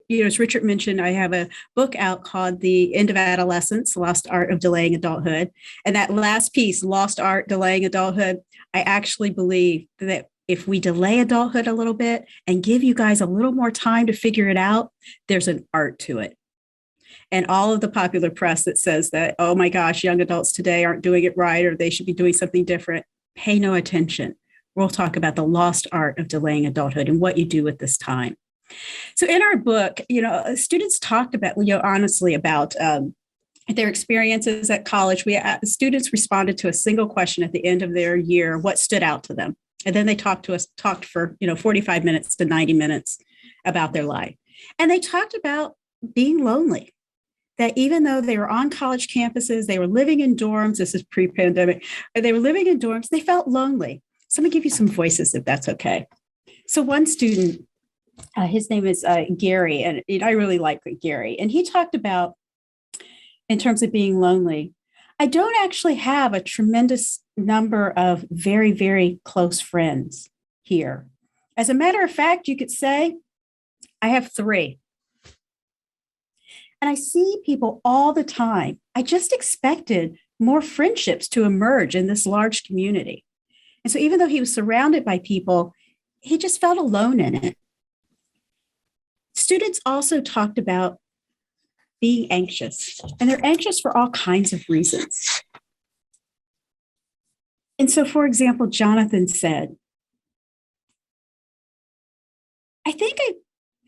as Richard mentioned, I have a book out called The End of Adolescence, Lost Art of Delaying Adulthood. And that last piece, Lost Art, Delaying Adulthood, I actually believe that if we delay adulthood a little bit and give you guys a little more time to figure it out, there's an art to it. And all of the popular press that says that, oh my gosh, young adults today aren't doing it right, or they should be doing something different, pay no attention. We'll talk about the lost art of delaying adulthood and what you do with this time. So in our book, students talked about, honestly about their experiences at college. Students responded to a single question at the end of their year, what stood out to them. And then they talked for 45 minutes to 90 minutes about their life. And they talked about being lonely, that even though they were on college campuses, they were living in dorms, this is pre-pandemic, they were living in dorms, they felt lonely. So I'm gonna give you some voices if that's okay. So one student, his name is Gary, and I really like Gary. And he talked about, in terms of being lonely, I don't actually have a tremendous number of very, very close friends here. As a matter of fact, you could say I have 3. And I see people all the time. I just expected more friendships to emerge in this large community. And so even though he was surrounded by people, he just felt alone in it. Students also talked about being anxious, and they're anxious for all kinds of reasons. And so, for example, Jonathan said, I think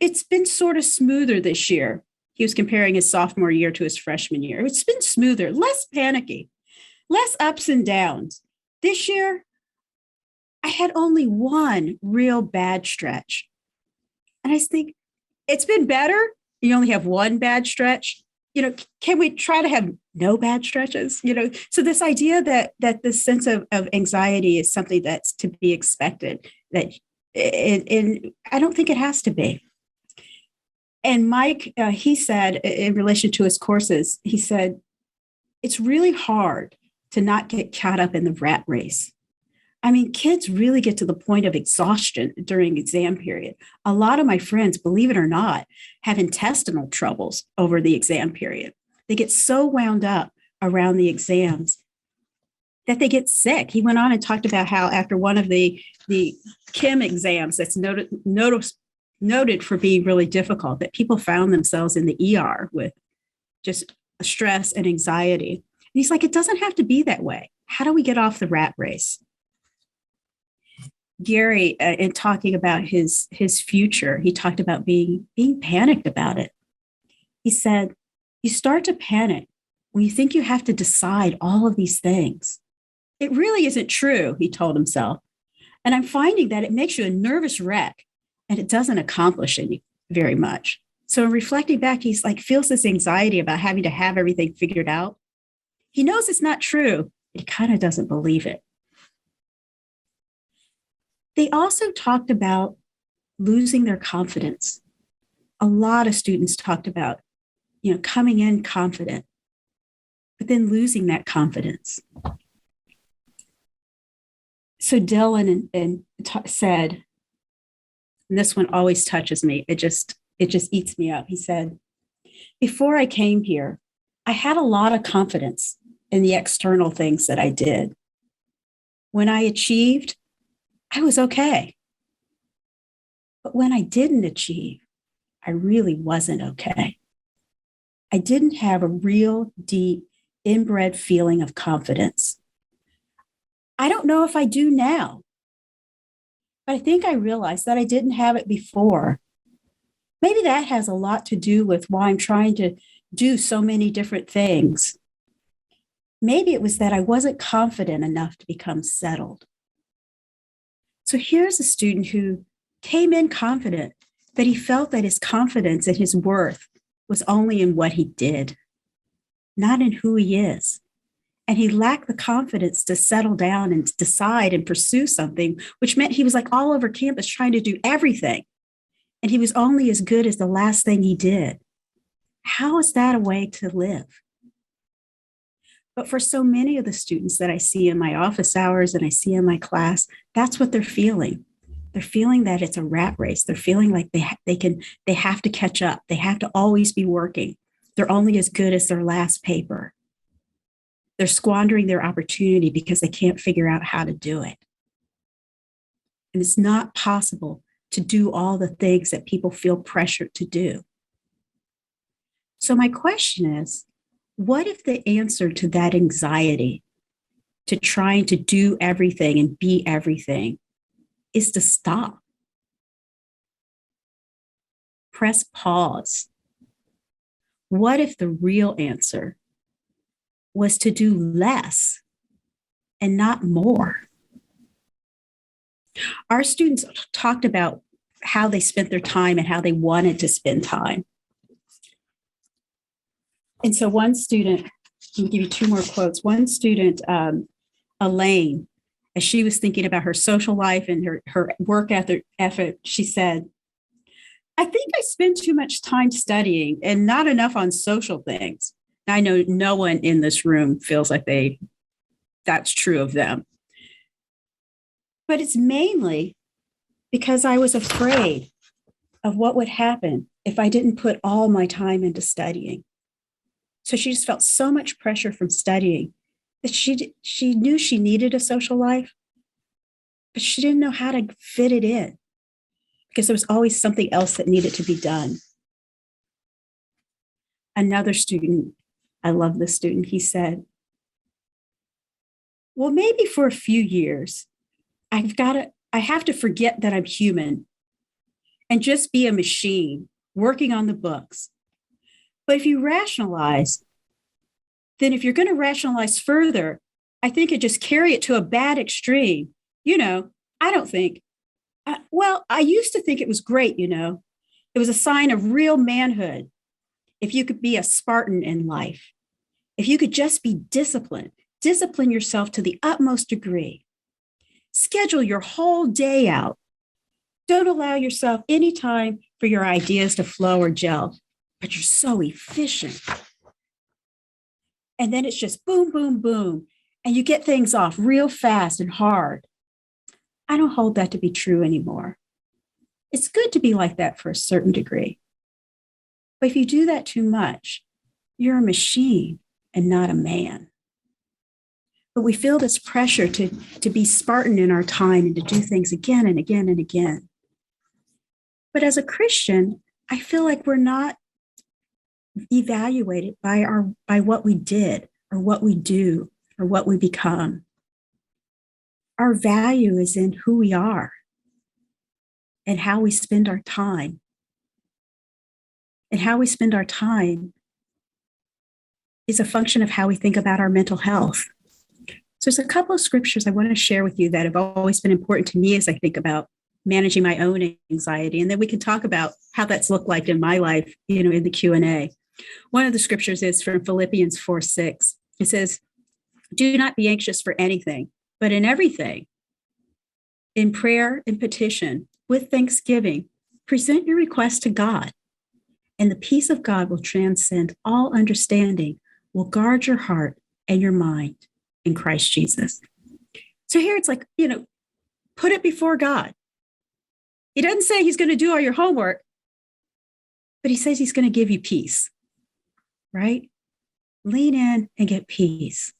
it's been sort of smoother this year. He was comparing his sophomore year to his freshman year. It's been smoother, less panicky, less ups and downs. This year, I had only one real bad stretch. And I think it's been better. You only have one bad stretch. Can we try to have no bad stretches? So this idea that this sense of anxiety is something that's to be expected, and I don't think it has to be. And Mike, he said, in relation to his courses, he said, it's really hard to not get caught up in the rat race. I mean, kids really get to the point of exhaustion during exam period. A lot of my friends, believe it or not, have intestinal troubles over the exam period. They get so wound up around the exams that they get sick. He went on and talked about how after one of the chem exams that's noted for being really difficult, that people found themselves in the ER with just stress and anxiety. And he's like, it doesn't have to be that way. How do we get off the rat race? Gary, in talking about his future, he talked about being panicked about it. He said, you start to panic when you think you have to decide all of these things. It really isn't true, he told himself. And I'm finding that it makes you a nervous wreck and it doesn't accomplish any very much. So in reflecting back, he's like, feels this anxiety about having to have everything figured out. He knows it's not true, but he kind of doesn't believe it. They also talked about losing their confidence. A lot of students talked about, coming in confident, but then losing that confidence. So Dylan said, and this one always touches me. It just eats me up. He said, before I came here, I had a lot of confidence in the external things that I did. When I achieved, I was okay. But when I didn't achieve, I really wasn't okay. I didn't have a real deep inbred feeling of confidence. I don't know if I do now, but I think I realized that I didn't have it before. Maybe that has a lot to do with why I'm trying to do so many different things. Maybe it was that I wasn't confident enough to become settled. So here's a student who came in confident, but he felt that his confidence and his worth was only in what he did, not in who he is. And he lacked the confidence to settle down and decide and pursue something, which meant he was like all over campus trying to do everything. And he was only as good as the last thing he did. How is that a way to live? But for so many of the students that I see in my office hours and I see in my class, that's what they're feeling. They're feeling that it's a rat race. They're feeling like they have to catch up. They have to always be working. They're only as good as their last paper. They're squandering their opportunity because they can't figure out how to do it. And it's not possible to do all the things that people feel pressured to do. So my question is, what if the answer to that anxiety, to trying to do everything and be everything, is to stop? Press pause. What if the real answer was to do less and not more? Our students talked about how they spent their time and how they wanted to spend time. And so one student, I'll give you two more quotes. One student, Elaine, as she was thinking about her social life and her work effort, she said, I think I spend too much time studying and not enough on social things. I know no one in this room feels like that's true of them. But it's mainly because I was afraid of what would happen if I didn't put all my time into studying. So she just felt so much pressure from studying that she knew she needed a social life, but she didn't know how to fit it in because there was always something else that needed to be done. Another student, I love this student, he said, well, maybe for a few years, I have to forget that I'm human and just be a machine working on the books. But if you rationalize, then if you're going to rationalize further, I think it just carry it to a bad extreme. I don't think, I used to think it was great, It was a sign of real manhood if you could be a Spartan in life, if you could just be disciplined, discipline yourself to the utmost degree. Schedule your whole day out. Don't allow yourself any time for your ideas to flow or gel, but you're so efficient. And then it's just boom, boom, boom. And you get things off real fast and hard. I don't hold that to be true anymore. It's good to be like that for a certain degree. But if you do that too much, you're a machine and not a man. But we feel this pressure to be Spartan in our time and to do things again and again and again. But as a Christian, I feel like we're not evaluated by what we did or what we do or what we become. Our value is in who we are and how we spend our time. And how we spend our time is a function of how we think about our mental health. So there's a couple of scriptures I want to share with you that have always been important to me as I think about managing my own anxiety. And then we can talk about how that's looked like in my life, in the Q&A. One of the scriptures is from Philippians 4:6. It says, do not be anxious for anything, but in everything, in prayer and petition, with thanksgiving, present your requests to God. And the peace of God will transcend all understanding, will guard your heart and your mind in Christ Jesus. So here it's like, put it before God. He doesn't say he's going to do all your homework, but he says he's going to give you peace, right? Lean in and get peace.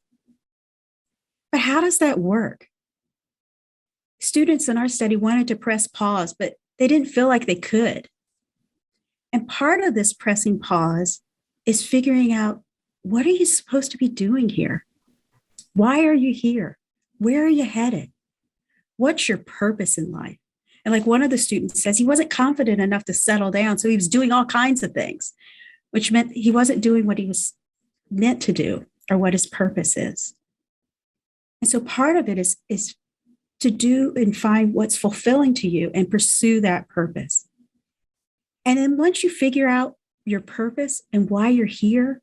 But how does that work? Students in our study wanted to press pause, but they didn't feel like they could. And part of this pressing pause is figuring out, what are you supposed to be doing here? Why are you here? Where are you headed? What's your purpose in life? And like one of the students says, he wasn't confident enough to settle down. So he was doing all kinds of things, which meant he wasn't doing what he was meant to do or what his purpose is. And so part of it is to do and find what's fulfilling to you and pursue that purpose. And then once you figure out your purpose and why you're here,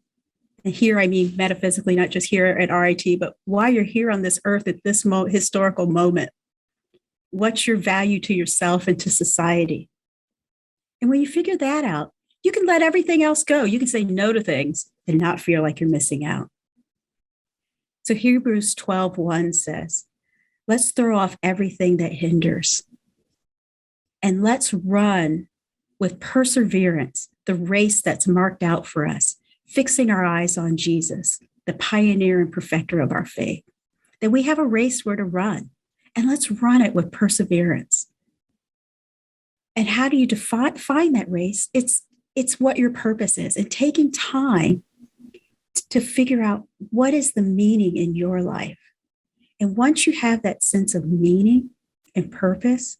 and here I mean metaphysically, not just here at RIT, but why you're here on this earth at this historical moment. What's your value to yourself and to society? And when you figure that out, you can let everything else go. You can say no to things and not feel like you're missing out. So Hebrews 12:1 says, let's throw off everything that hinders. And let's run with perseverance the race that's marked out for us, fixing our eyes on Jesus, the pioneer and perfecter of our faith. That we have a race we're to run, and let's run it with perseverance. And how do you find that race? It's what your purpose is, and taking time to figure out what is the meaning in your life. And once you have that sense of meaning and purpose,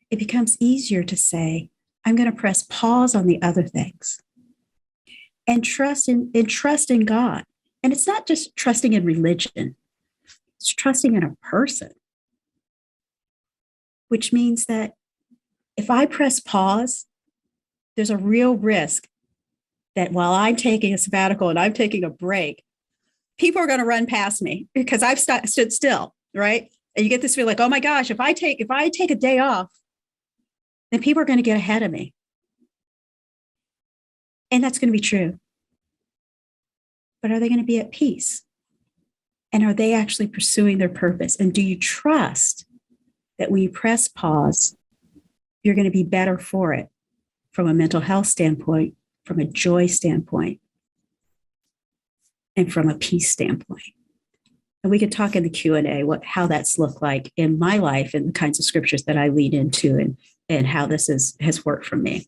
it becomes easier to say, I'm going to press pause on the other things and trust in God. And it's not just trusting in religion, it's trusting in a person, which means that if I press pause, there's a real risk that while I'm taking a sabbatical and I'm taking a break, people are going to run past me because I've stood still, right? And you get this feeling like, oh my gosh, if I take a day off, then people are going to get ahead of me. And that's going to be true. But are they going to be at peace? And are they actually pursuing their purpose? And do you trust that when you press pause, you're going to be better for it from a mental health standpoint, from a joy standpoint, and from a peace standpoint? And we could talk in the Q&A how that's looked like in my life and the kinds of scriptures that I lean into and how this has worked for me.